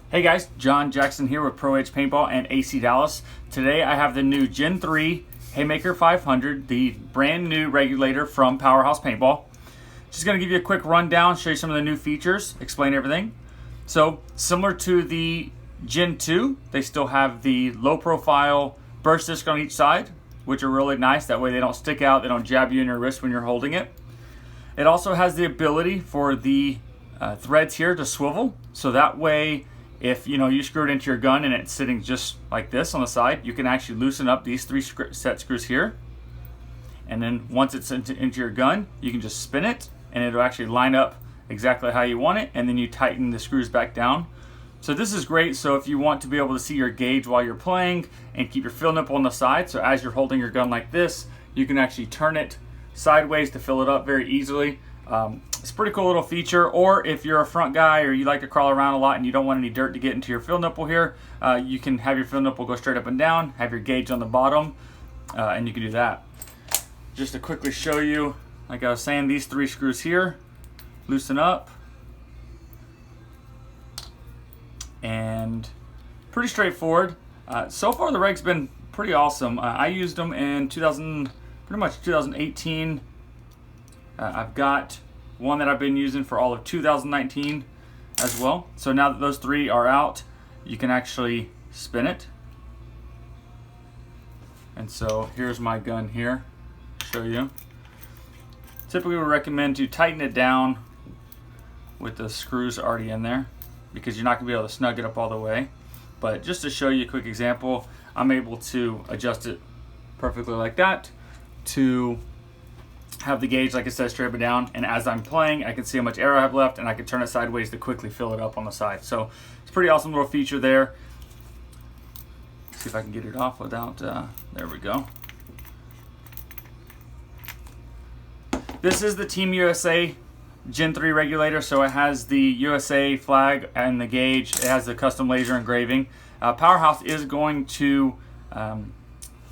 Hey guys, John Jackson here with Pro Edge Paintball and AC Dallas. Today I have the new Gen 3 Haymkr 500, the brand new regulator from Powerhouse Paintball. Just going to give you a quick rundown, show you some of the new features, explain everything. So similar to the Gen 2, they still have the low profile burst disc on each side, which are really nice. That way they don't stick out, they don't jab you in your wrist when you're holding it. It also has the ability for the threads here to swivel, so that way if you screw it into your gun and it's sitting just like this on the side, you can actually loosen up these three set screws here, and then once it's into your gun, you can just spin it and it'll actually line up exactly how you want it, and then you tighten the screws back down. So this is great. So if you want to be able to see your gauge while you're playing and keep your fill nipple on the side, so as you're holding your gun like this, you can actually turn it sideways to fill it up very easily. It's a pretty cool little feature. Or if you're a front guy or you like to crawl around a lot and you don't want any dirt to get into your fill nipple here, you can have your fill nipple go straight up and down, have your gauge on the bottom, and you can do that. Just to quickly show you, like I was saying, these three screws here loosen up, and pretty straightforward. So far the Reg's been pretty awesome. I used them in pretty much 2018. I've got one that I've been using for all of 2019 as well. So now that those three are out, you can actually spin it. And so here's my gun here, show you. Typically we recommend to tighten it down with the screws already in there, because you're not gonna be able to snug it up all the way. But just to show you a quick example, I'm able to adjust it perfectly like that to have the gauge, like I said, straight up and down, and as I'm playing I can see how much air I have left, and I can turn it sideways to quickly fill it up on the side. So it's a pretty awesome little feature there. Let's see if I can get it off without, there we go. This is the Team USA Gen 3 regulator, so it has the USA flag and the gauge. It has the custom laser engraving. Powerhouse is going to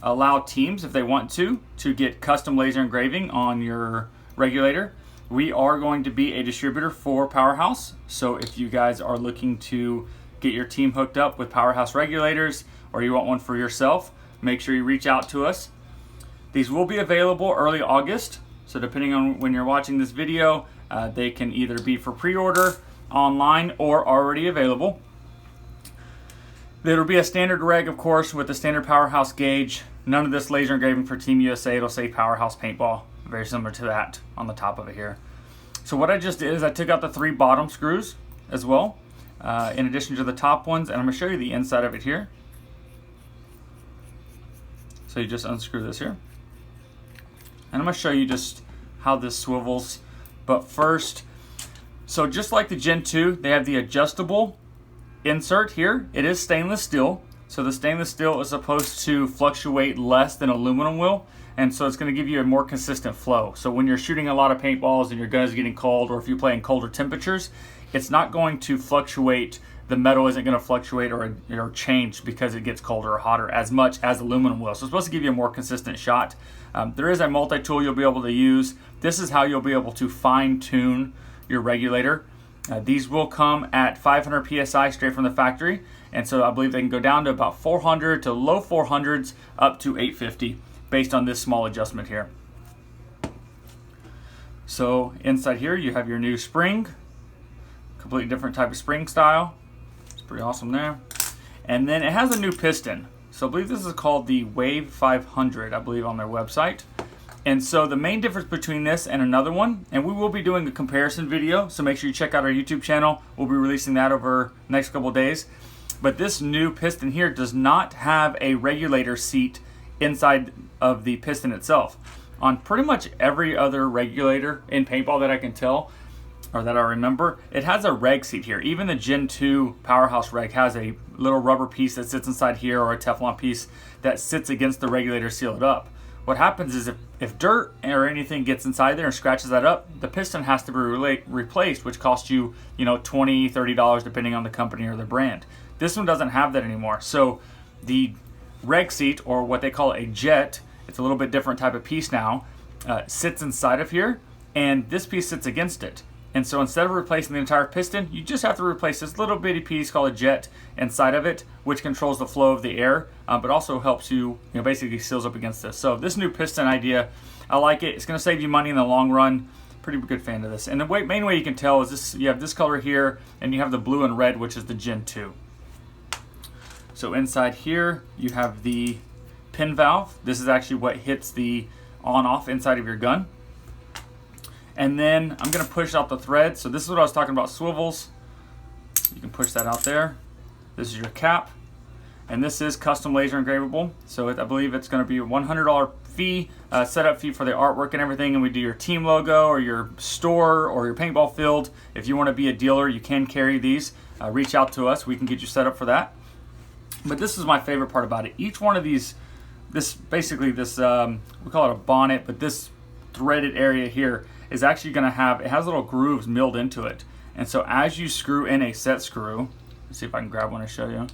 allow teams, if they want to get custom laser engraving on your regulator. We are going to be a distributor for Powerhouse, so if you guys are looking to get your team hooked up with Powerhouse regulators, or you want one for yourself, make sure you reach out to us. These will be available early August, so depending on when you're watching this video, they can either be for pre-order online or already available. There will be a standard reg, of course, with the standard Powerhouse gauge. None of this laser engraving for Team USA. It'll say Powerhouse Paintball, very similar to that on the top of it here. So what I just did is I took out the three bottom screws as well, in addition to the top ones, and I'm going to show you the inside of it here. So you just unscrew this here, and I'm going to show you just how this swivels. But first, so just like the Gen 2, they have the adjustable insert here. It is stainless steel, so the stainless steel is supposed to fluctuate less than aluminum will, and so it's going to give you a more consistent flow. So when you're shooting a lot of paintballs and your gun is getting cold, or if you play in colder temperatures, it's not going to fluctuate. The metal isn't going to fluctuate or change because it gets colder or hotter as much as aluminum will. So it's supposed to give you a more consistent shot. There is a multi-tool you'll be able to use. This is how you'll be able to fine-tune your regulator. These will come at 500 psi straight from the factory, and so I believe they can go down to about 400 to low 400s up to 850 based on this small adjustment here. So inside here you have your new spring, completely different type of spring style. It's pretty awesome there. And then it has a new piston. So I believe this is called the Wave 500, I believe, on their website. And so the main difference between this and another one, and we will be doing a comparison video, so make sure you check out our YouTube channel. We'll be releasing that over the next couple of days. But this new piston here does not have a regulator seat inside of the piston itself. On pretty much every other regulator in paintball that I can tell, or that I remember, it has a reg seat here. Even the Gen 2 Powerhouse Reg has a little rubber piece that sits inside here, or a Teflon piece that sits against the regulator to seal it up. What happens is if dirt or anything gets inside there and scratches that up, the piston has to be replaced, which costs you, $20, $30 depending on the company or the brand. This one doesn't have that anymore. So the reg seat, or what they call a jet, it's a little bit different type of piece now, sits inside of here, and this piece sits against it. And so instead of replacing the entire piston, you just have to replace this little bitty piece called a jet inside of it, which controls the flow of the air, but also helps you, basically seals up against this. So this new piston idea, I like it. It's going to save you money in the long run. Pretty good fan of this. And the main way you can tell is this: you have this color here, and you have the blue and red, which is the Gen 2. So inside here, you have the pin valve. This is actually what hits the on-off inside of your gun. And then I'm going to push out the thread. So this is what I was talking about, swivels. You can push that out there. This is your cap. And this is custom laser engravable. So I believe it's going to be a $100 fee, setup fee for the artwork and everything. And we do your team logo or your store or your paintball field. If you want to be a dealer, you can carry these. Reach out to us. We can get you set up for that. But this is my favorite part about it. Each one of these, we call it a bonnet, but this threaded area here is actually going to it has little grooves milled into it. And so as you screw in a set screw, let's see if I can grab one and show you.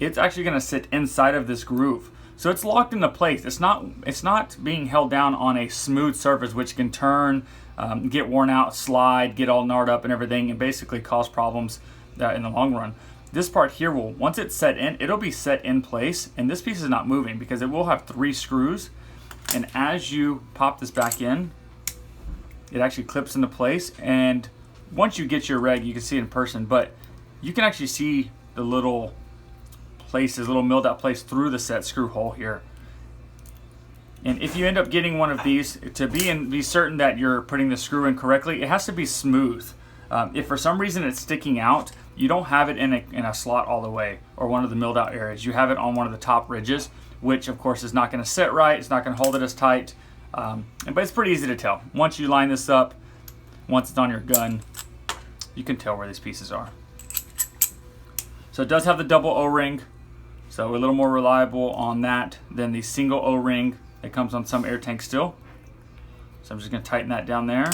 It's actually going to sit inside of this groove. So it's locked into place. It's not being held down on a smooth surface, which can turn, get worn out, slide, get all gnarled up and everything, and basically cause problems in the long run. This part here once it's set in, it'll be set in place, and this piece is not moving because it will have 3 screws. And as you pop this back in, it actually clips into place. And once you get your reg, you can see it in person, but you can actually see the little milled out place through the set screw hole here. And if you end up getting one of these, to be certain that you're putting the screw in correctly, it has to be smooth. If for some reason it's sticking out, you don't have it in a slot all the way or one of the milled out areas. You have it on one of the top ridges, which of course is not going to sit right. It's not going to hold it as tight, but it's pretty easy to tell. Once you line this up, once it's on your gun, you can tell where these pieces are. So it does have the double O-ring, so we're a little more reliable on that than the single O-ring that comes on some air tanks still. So I'm just going to tighten that down there.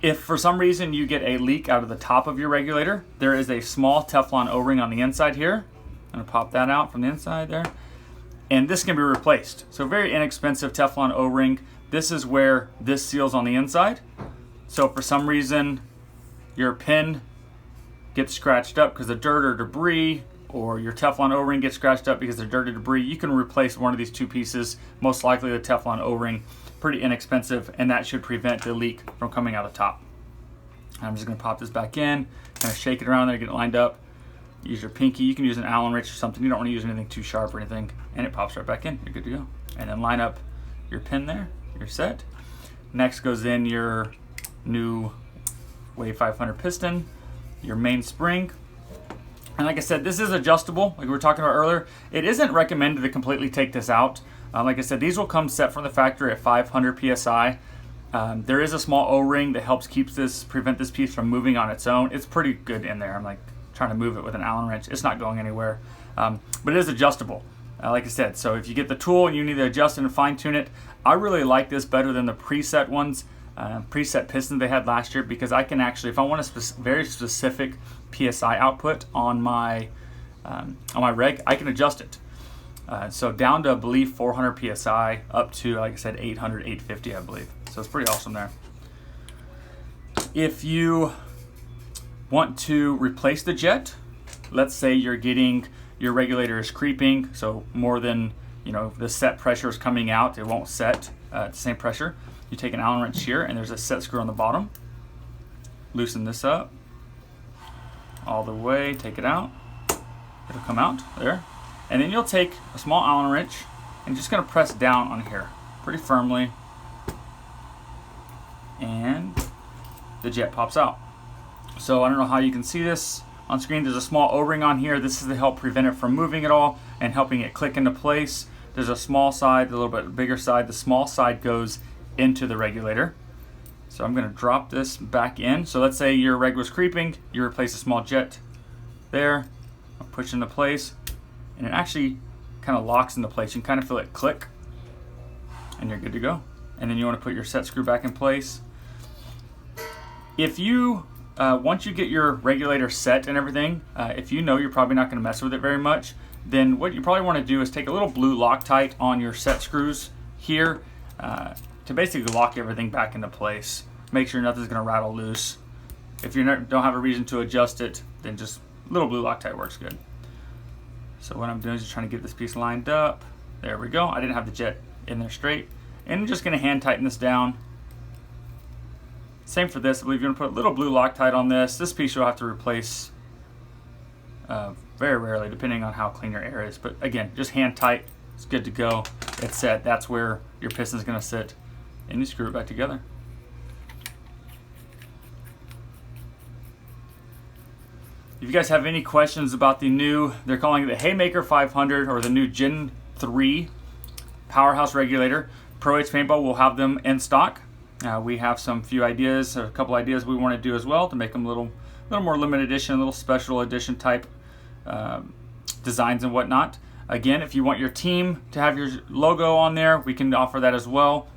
If for some reason you get a leak out of the top of your regulator, there is a small Teflon O-ring on the inside here. I'm going to pop that out from the inside there. And this can be replaced. So very inexpensive Teflon O-ring. This is where this seals on the inside. So if for some reason your pin gets scratched up because of dirt or debris, or your Teflon O-ring gets scratched up because of dirt or debris, you can replace one of these 2 pieces, most likely the Teflon O-ring. Pretty inexpensive, and that should prevent the leak from coming out the top. I'm just going to pop this back in, kind of shake it around there, get it lined up. Use your pinky. You can use an Allen wrench or something. You don't want to use anything too sharp or anything, and it pops right back in. You're good to go. And then line up your pin there. You're set. Next goes in your new Wave 500 piston, your mainspring. And like I said, this is adjustable, like we were talking about earlier. It isn't recommended to completely take this out. Like I said, these will come set from the factory at 500 PSI. There is a small O-ring that helps prevent this piece from moving on its own. It's pretty good in there. I'm like trying to move it with an Allen wrench. It's not going anywhere, but it is adjustable. Like I said, so if you get the tool and you need to adjust it and fine tune it, I really like this better than the preset ones, preset pistons they had last year, because I can actually, if I want a very specific PSI output on my reg, I can adjust it. So down to, I believe, 400 PSI, up to, like I said, 800, 850, I believe. So it's pretty awesome there. If you want to replace the jet, let's say you're getting, your regulator is creeping, so more than, the set pressure is coming out, it won't set at the same pressure. You take an Allen wrench here, and there's a set screw on the bottom. Loosen this up all the way, take it out. It'll come out there. And then you'll take a small Allen wrench and just going to press down on here pretty firmly, and the jet pops out. So I don't know how you can see this on screen. There's a small O-ring on here. This is to help prevent it from moving at all and helping it click into place. There's a small side, a little bit bigger side. The small side goes into the regulator. So I'm going to drop this back in. So let's say your reg was creeping. You replace a small jet there. I'll push into place. And it actually kind of locks into place. You can kind of feel it click, and you're good to go. And then you want to put your set screw back in place. If you, once you get your regulator set and everything, if you know you're probably not going to mess with it very much, then what you probably want to do is take a little blue Loctite on your set screws here to basically lock everything back into place. make sure nothing's going to rattle loose. If you don't have a reason to adjust it, then just a little blue Loctite works good. So what I'm doing is just trying to get this piece lined up. There we go. I didn't have the jet in there straight. And I'm just going to hand tighten this down. Same for this. I believe you're going to put a little blue Loctite on this. This piece you'll have to replace very rarely, depending on how clean your air is. But again, just hand tight. It's good to go. It's set. That's where your piston is going to sit. And you screw it back together. If you guys have any questions about the new, they're calling it the Haymkr 500 or the new Gen 3 Powerhouse Regulator, Pro H Paintball will have them in stock. We have a couple ideas we want to do as well to make them a little more limited edition, a little special edition type designs and whatnot. Again, if you want your team to have your logo on there, we can offer that as well.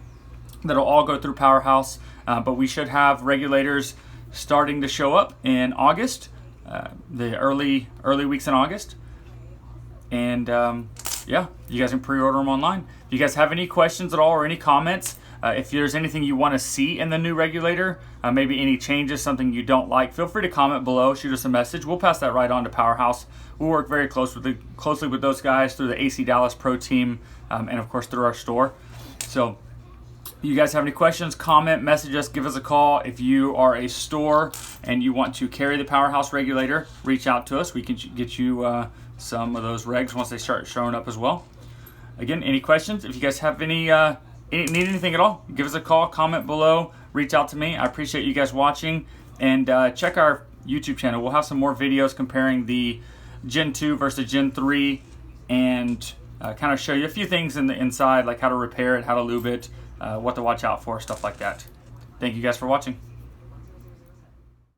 That'll all go through Powerhouse, but we should have regulators starting to show up in August. The early weeks in August, and yeah, you guys can pre-order them online. If you guys have any questions at all or any comments, if there's anything you want to see in the new regulator, maybe any changes, something you don't like, feel free to comment below, shoot us a message. We'll pass that right on to Powerhouse. We'll work very closely with those guys through the AC Dallas Pro team, and of course through our store. So if you guys have any questions, comment, message us, give us a call. If you are a store and you want to carry the Powerhouse regulator, reach out to us. We can get you some of those regs once they start showing up as well. Again, any questions? If you guys have need anything at all, give us a call, comment below, reach out to me. I appreciate you guys watching, and check our YouTube channel. We'll have some more videos comparing the Gen 2 versus Gen 3 and kind of show you a few things in the inside, like how to repair it, how to lube it, what to watch out for, stuff like that. Thank you guys for watching.